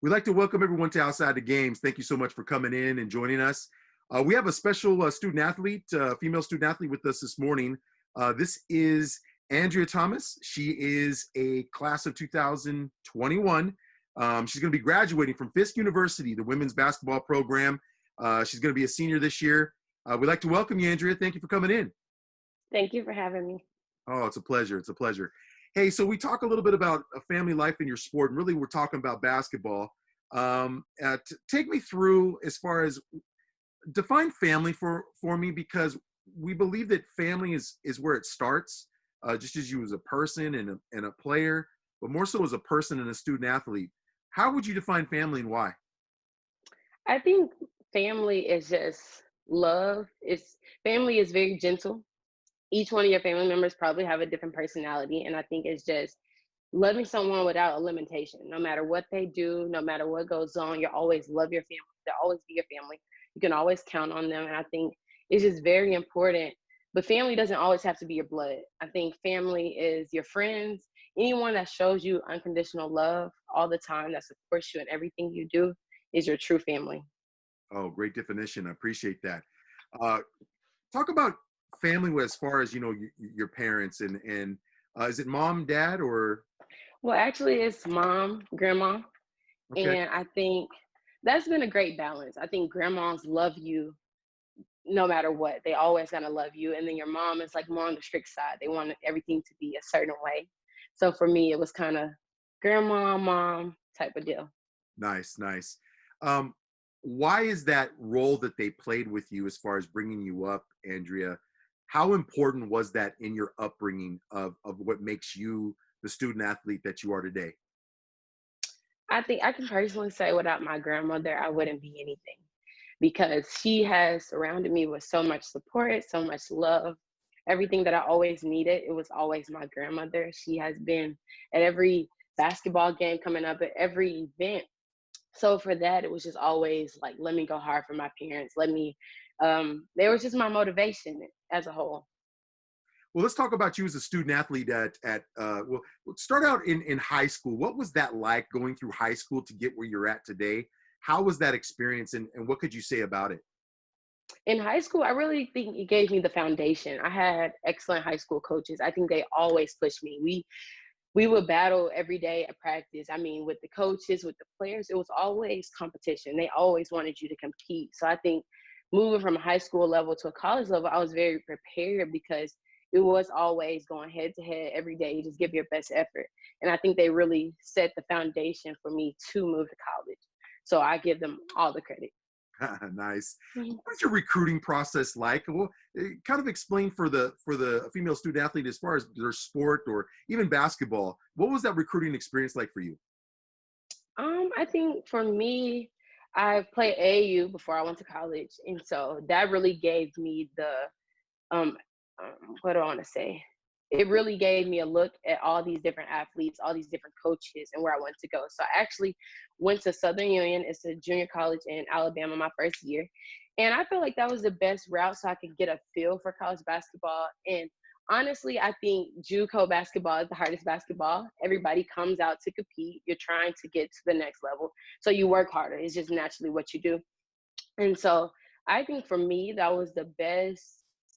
We'd like to welcome everyone to Outside the Games. Thank you so much for coming in and joining us. We have a special student athlete, female student athlete with us this morning. This is Andria Thomas. She is a class of 2021. She's going to be graduating from Fisk University, the women's basketball program. She's going to be a senior this year. We'd like to welcome you, Andria. Thank you for coming in. Thank you for having me. Oh, it's a pleasure. It's a pleasure. Hey, so we talk a little bit about a family life in your sport, and really we're talking about basketball. Take me through as far as define family for me, because we believe that family is where it starts, just as you as a person and a player, but more so as a person and a student athlete. How would you define family and why? I think family is just love. It's family is very gentle. Each one of your family members probably have a different personality, and I think it's just loving someone without a limitation. No matter what they do, no matter what goes on, you always love your family. They'll always be your family. You can always count on them, and I think it's just very important. But family doesn't always have to be your blood. I think family is your friends, anyone that shows you unconditional love all the time, that supports you in everything you do, is your true family. Oh, great definition. I appreciate that. Uh, Talk about family as far as your parents and is it mom, dad, or Well, actually, it's mom, grandma, okay? and I think that's been a great balance. I think grandmas love you no matter what. They always gonna love you. And then your mom is like more on the strict side. They want everything to be a certain way. So for me, it was kind of grandma, mom type of deal. Nice, nice. Um, why is that role that they played with you as far as bringing you up, Andrea? How important was that in your upbringing of what makes you the student athlete that you are today? I think I can personally say without my grandmother, I wouldn't be anything because she has surrounded me with so much support, so much love. Everything that I always needed, it was always my grandmother. She has been at every basketball game coming up, at every event. So for that, it was just always like, let me go hard for my parents. They were just my motivation as a whole. Well, let's talk about you as a student athlete well, let's start out in high school. What was that like going through high school to get where you're at today? How was that experience and what could you say about it? In high school, I really think it gave me the foundation. I had excellent high school coaches. I think they always pushed me. We would battle every day at practice. I mean, with the coaches, with the players, it was always competition. They always wanted you to compete. So I think moving from a high school level to a college level, I was very prepared because it was always going head to head every day. You just give your best effort. And I think they really set the foundation for me to move to college. So I give them all the credit. Nice. What is your recruiting process like? Well, kind of explain for the female student athlete as far as their sport or even basketball. What was that recruiting experience like for you? I think for me, I played AAU before I went to college, and so that really gave me the um, what do I want to say? It really gave me a look at all these different athletes, all these different coaches, and where I wanted to go. So I actually went to Southern Union. It's a junior college in Alabama, my first year. And I feel like that was the best route so I could get a feel for college basketball. And honestly, I think JUCO basketball is the hardest basketball. Everybody comes out to compete. You're trying to get to the next level. So you work harder. It's just naturally what you do. And so I think for me, that was the best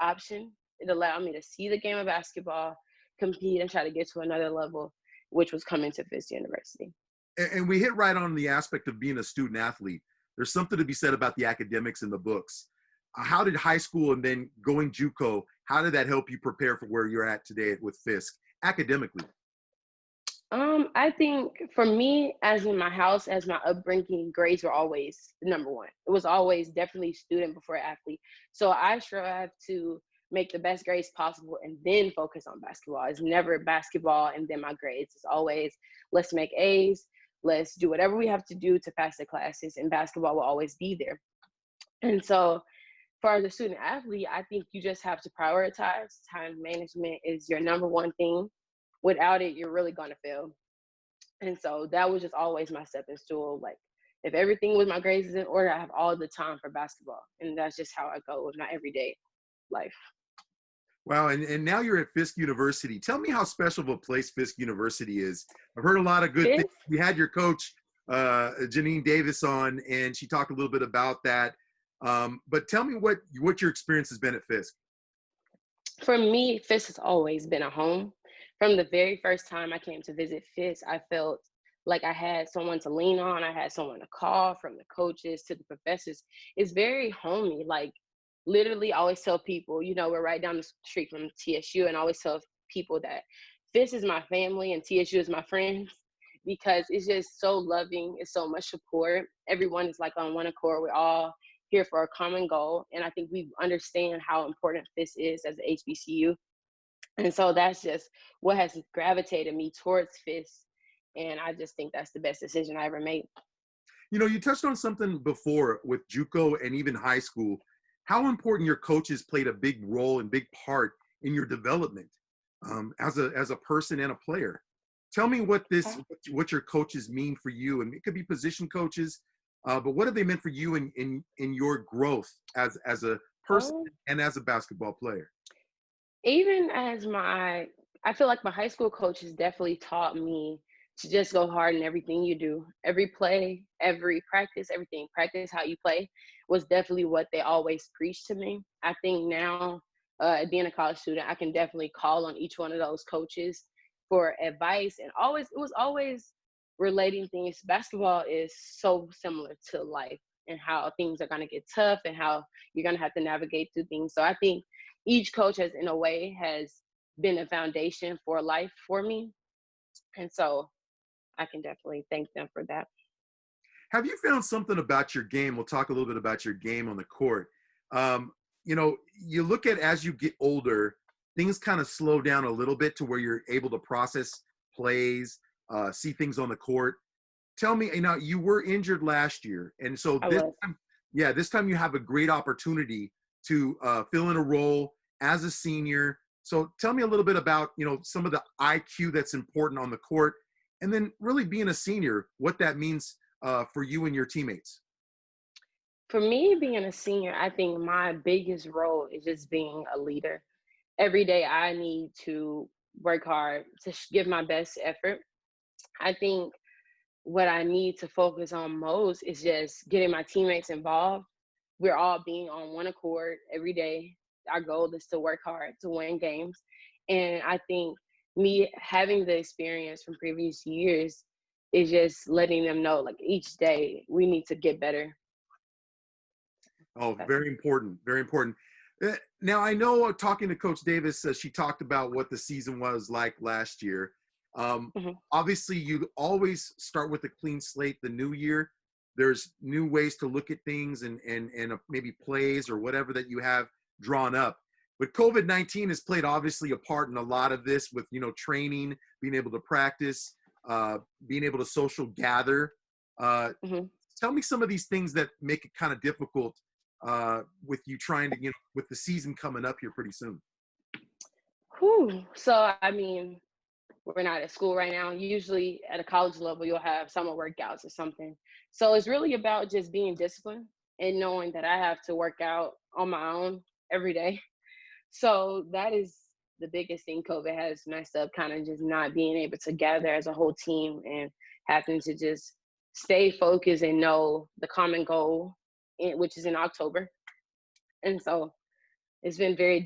option. It allowed me to see the game of basketball, compete, and try to get to another level, which was coming to Fisk University. And we hit right on the aspect of being a student athlete. There's something to be said about the academics and the books. How did high school and then going JUCO, how did that help you prepare for where you're at today with Fisk academically? I think for me, as in my house, as my upbringing, grades were always the number one. It was always definitely student before athlete. So I strive to make the best grades possible and then focus on basketball. It's never basketball and then my grades. It's always let's make A's, let's do whatever we have to do to pass the classes, and basketball will always be there. And so for the student athlete, I think you just have to prioritize. Time management is your number one thing. Without it, you're really going to fail. And so that was just always my stepping stool. Like, if everything with my grades is in order, I have all the time for basketball. And that's just how I go with my everyday life. Wow, and now you're at Fisk University. Tell me how special of a place Fisk University is. I've heard a lot of good things. Fisk, You had your coach Janine Davis on, and she talked a little bit about that. But tell me what your experience has been at Fisk. For me, Fisk has always been a home. From the very first time I came to visit Fisk, I felt like I had someone to lean on. I had someone to call, from the coaches to the professors. It's very homey. Like, literally, I always tell people, we're right down the street from TSU, and I always tell people that Fisk is my family and TSU is my friends, because it's just so loving. It's so much support. Everyone is like on one accord. We're all here for a common goal. And I think we understand how important this is as a HBCU. And so that's just what has gravitated me towards Fisk. And I just think that's the best decision I ever made. You touched on something before with JUCO and even high school, how important your coaches played a big role and big part in your development as a person and a player. Tell me what your coaches mean for you, and it could be position coaches, but what have they meant for you in your growth as a person Um, and as a basketball player? Even as I feel like my high school coaches definitely taught me to just go hard in everything you do. Every play, every practice, everything. Practice how you play was definitely what they always preached to me. I think now, being a college student, I can definitely call on each one of those coaches for advice. And it was always relating things. Basketball is so similar to life, and how things are going to get tough and how you're going to have to navigate through things. So I think each coach has, in a way, has been a foundation for life for me. And so I can definitely thank them for that. Have you found something about your game? We'll talk a little bit about your game on the court. Um, you look at as you get older, things kind of slow down a little bit to where you're able to process plays, see things on the court. Tell me, you were injured last year, and so I this was. time, yeah, this time you have a great opportunity to fill in a role as a senior. So tell me a little bit about some of the IQ that's important on the court, and then really being a senior, what that means for you and your teammates. For me, being a senior, I think my biggest role is just being a leader. Every day I need to work hard to give my best effort. I think what I need to focus on most is just getting my teammates involved. We're all being on one accord every day. Our goal is to work hard to win games. And I think me having the experience from previous years is just letting them know, like, each day we need to get better. Oh, That's very important, very important. Now, I know talking to Coach Davis, she talked about what the season was like last year. mhm. Obviously, you always start with a clean slate the new year. There's new ways to look at things and maybe plays or whatever that you have drawn up. But COVID-19 has played obviously a part in a lot of this with, training, being able to practice, being able to social gather. Uh, Mhm. Tell me some of these things that make it kind of difficult with you trying to, with the season coming up here pretty soon. Whew. So, I mean, we're not at school right now. Usually at a college level, you'll have summer workouts or something. So it's really about just being disciplined and knowing that I have to work out on my own every day. So that is the biggest thing COVID has messed up, kind of just not being able to gather as a whole team and having to just stay focused and know the common goal, which is in October. And so it's been very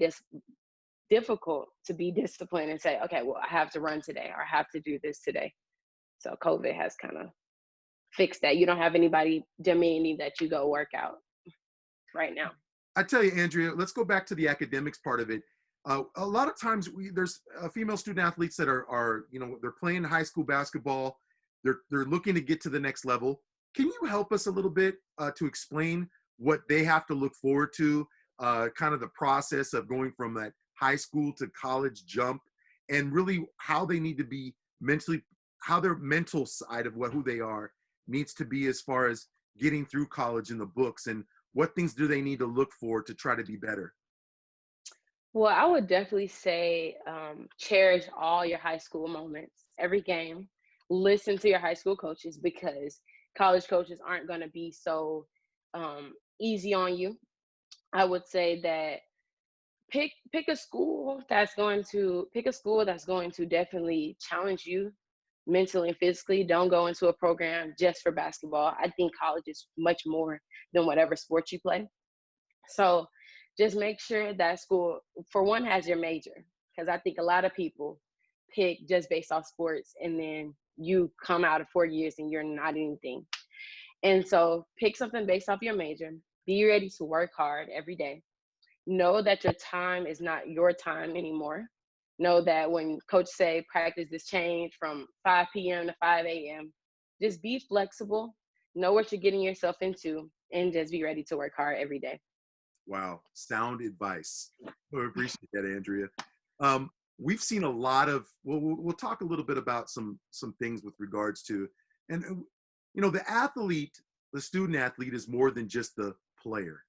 difficult to be disciplined and say, okay, well, I have to run today or I have to do this today. So COVID has kind of fixed that. You don't have anybody demanding that you go work out right now. I tell you, Andrea, let's go back to the academics part of it. A lot of times there's female student athletes that are they're playing high school basketball. They're looking to get to the next level. Can you help us a little bit to explain what they have to look forward to, kind of the process of going from that high school to college jump, and really how they need to be mentally, how their mental side of who they are needs to be as far as getting through college in the books, and what things do they need to look for to try to be better? Well, I would definitely say cherish all your high school moments, every game. Listen to your high school coaches, because college coaches aren't going to be so easy on you. I would say that pick a school that's going to definitely challenge you. mentally and physically. Don't go into a program just for basketball. I think college is much more than whatever sport you play. So just make sure that school, for one, has your major. Because I think a lot of people pick just based off sports, and then you come out of 4 years and you're not anything. And so pick something based off your major. Be ready to work hard every day. Know that your time is not your time anymore. Know that when coach say practice is changed from 5 p.m. to 5 a.m., just be flexible, know what you're getting yourself into, and just be ready to work hard every day. Wow, sound advice. I appreciate that, Andrea. Um, we've seen a lot of. We'll talk a little bit about some things with regards to, and the athlete, the student athlete, is more than just the player.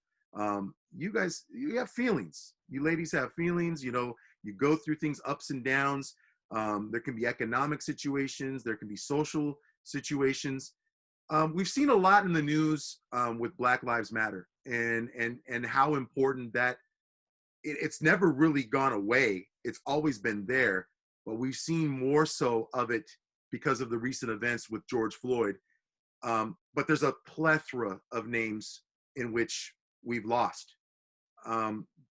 You guys, you have feelings. You ladies have feelings. You go through things, ups and downs. There can be economic situations. There can be social situations. We've seen a lot in the news with Black Lives Matter and how important that it's never really gone away. It's always been there, but we've seen more so of it because of the recent events with George Floyd. But there's a plethora of names in which we've lost.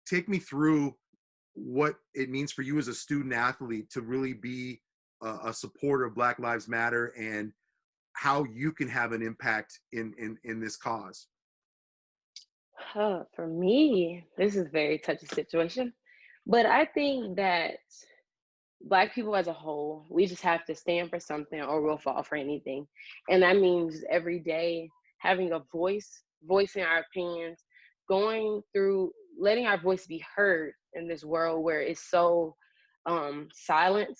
Take me through what it means for you as a student athlete to really be a supporter of Black Lives Matter and how you can have an impact in this cause. For me, this is a very touchy situation, but I think that Black people as a whole, we just have to stand for something or we'll fall for anything. And that means every day having a voice, voicing our opinions, going through, letting our voice be heard in this world where it's so silent.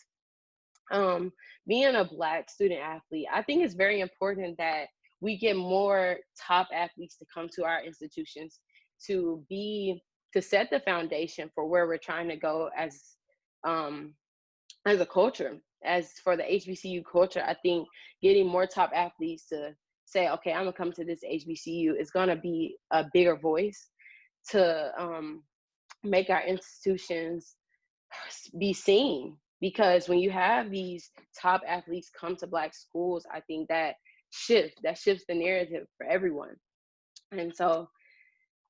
Um, Being a Black student athlete, I think it's very important that we get more top athletes to come to our institutions to be to set the foundation for where we're trying to go um, as a culture. As for the HBCU culture, I think getting more top athletes to say, okay, I'm gonna come to this HBCU is gonna be a bigger voice to make our institutions be seen. Because when you have these top athletes come to Black schools, I think that shifts the narrative for everyone. And so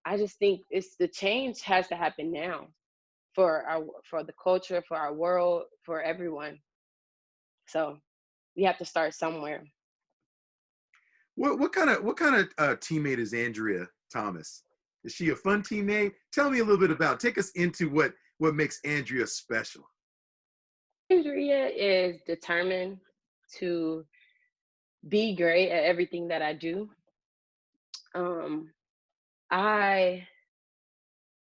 I just think it's the change has to happen now for the culture, for our world, for everyone. So we have to start somewhere. What kind of teammate is Andrea Thomas? Is she a fun teammate? Tell me a little bit about. Take us into what makes Andrea special. Andrea is determined to be great at everything that I do. Um, I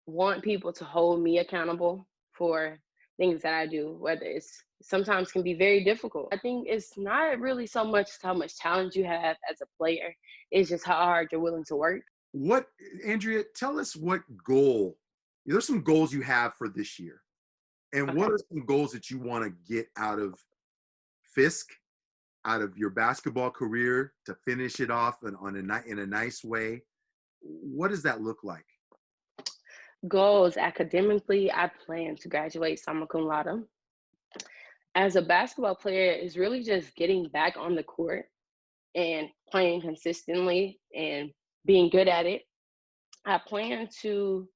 want people to hold me accountable for things that I do, whether it's sometimes can be very difficult. I think it's not really so much how much talent you have as a player, it's just how hard you're willing to work. What, Andrea, tell us what goal, there's some goals you have for this year. And Okay. what are some goals that you want to get out of Fisk, out of your basketball career to finish it off in a nice way? What does that look like? Goals academically, I plan to graduate summa cum laude. As a basketball player, it's really just getting back on the court and playing consistently and being good at it. I plan to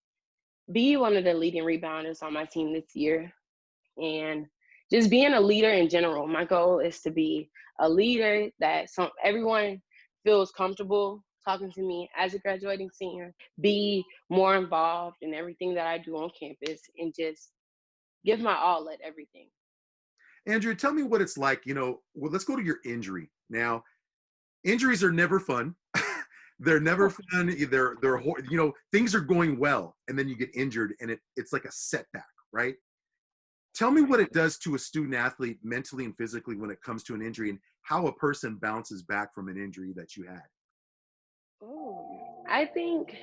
be one of the leading rebounders on my team this year and just being a leader in general. My goal is to be a leader that everyone feels comfortable talking to me as a graduating senior, be more involved in everything that I do on campus and just give my all at everything. Andrea, tell me what it's like. Let's go to your injury. Now, injuries are never fun. They're never fun. Things are going well, and then you get injured, and it's like a setback, right? Tell me what it does to a student athlete mentally and physically when it comes to an injury, and how a person bounces back from an injury that you had. I think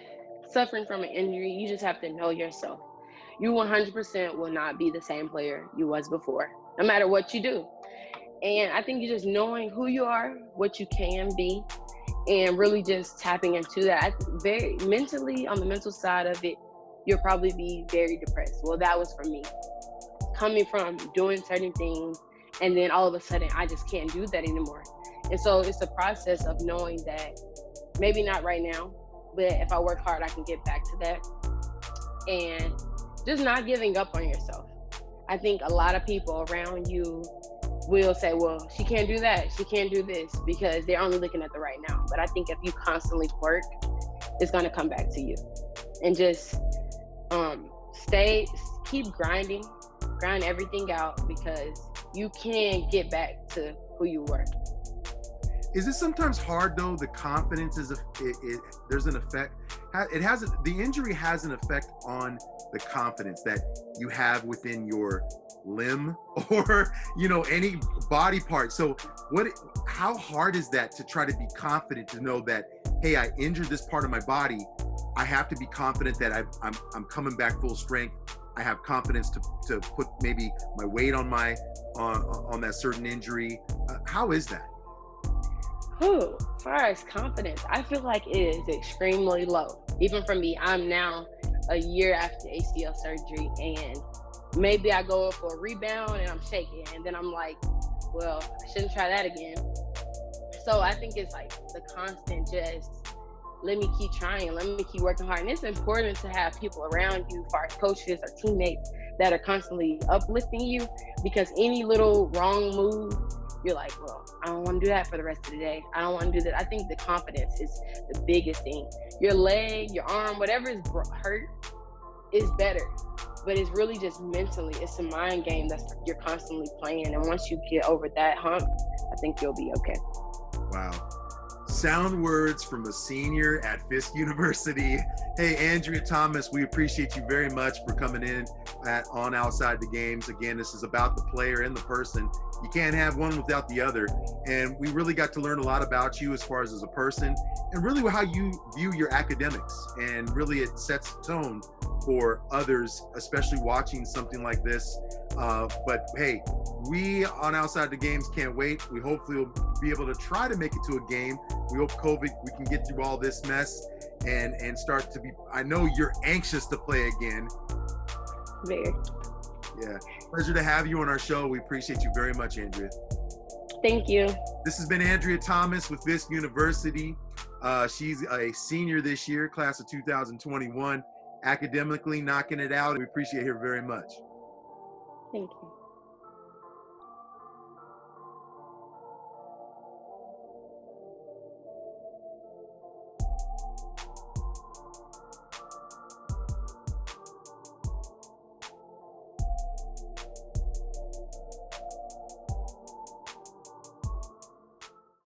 suffering from an injury, you just have to know yourself. You 100% will not be the same player you was before, no matter what you do. And I think you just knowing who you are, what you can be, and really just tapping into that. Very mentally, on the mental side of it, you'll probably be very depressed. Well, that was for me. Coming from doing certain things and then all of a sudden I just can't do that anymore. And so it's a process of knowing that maybe not right now, but if I work hard, I can get back to that. And just not giving up on yourself. I think a lot of people around you will say, well, she can't do that, she can't do this, because they're only looking at the right now. But I think if you constantly work, it's going to come back to you. And just stay, keep grinding, grind everything out, because you can get back to who you were. Is it sometimes hard though? The confidence is there's an effect. It has the injury has an effect on the confidence that you have within your limb or any body part. So how hard is that to try to be confident, to know that, hey, I injured this part of my body, I have to be confident that I'm coming back full strength. I have confidence to put maybe my weight on on that certain injury. How is that? Who, as far as confidence, I feel like it is extremely low. Even for me, I'm now a year after ACL surgery, and maybe I go up for a rebound and I'm shaking, and then I'm like, well, I shouldn't try that again. So I think it's like the constant just, let me keep trying, let me keep working hard. And it's important to have people around you, as far as coaches or teammates, that are constantly uplifting you, because any little wrong move, you're like, well, I don't want to do that for the rest of the day. I don't want to do that. I think the confidence is the biggest thing. Your leg, your arm, whatever is hurt is better. But it's really just mentally, it's a mind game that you're constantly playing. And once you get over that hump, I think you'll be okay. Wow. Sound words from a senior at Fisk University. Hey, Andria Thomas, we appreciate you very much for coming in on Outside the Games. Again, this is about the player and the person. You can't have one without the other. And we really got to learn a lot about you as far as a person, and really how you view your academics. And really it sets tone for others, especially watching something like this. But hey, we on Outside the Games can't wait. We hopefully will be able to try to make it to a game. We hope we can get through all this mess and start to be, I know you're anxious to play again. Very. Yeah. Pleasure to have you on our show. We appreciate you very much, Andria. Thank you. This has been Andria Thomas with Fisk University. She's a senior this year, class of 2021, academically knocking it out. We appreciate her very much. Thank you.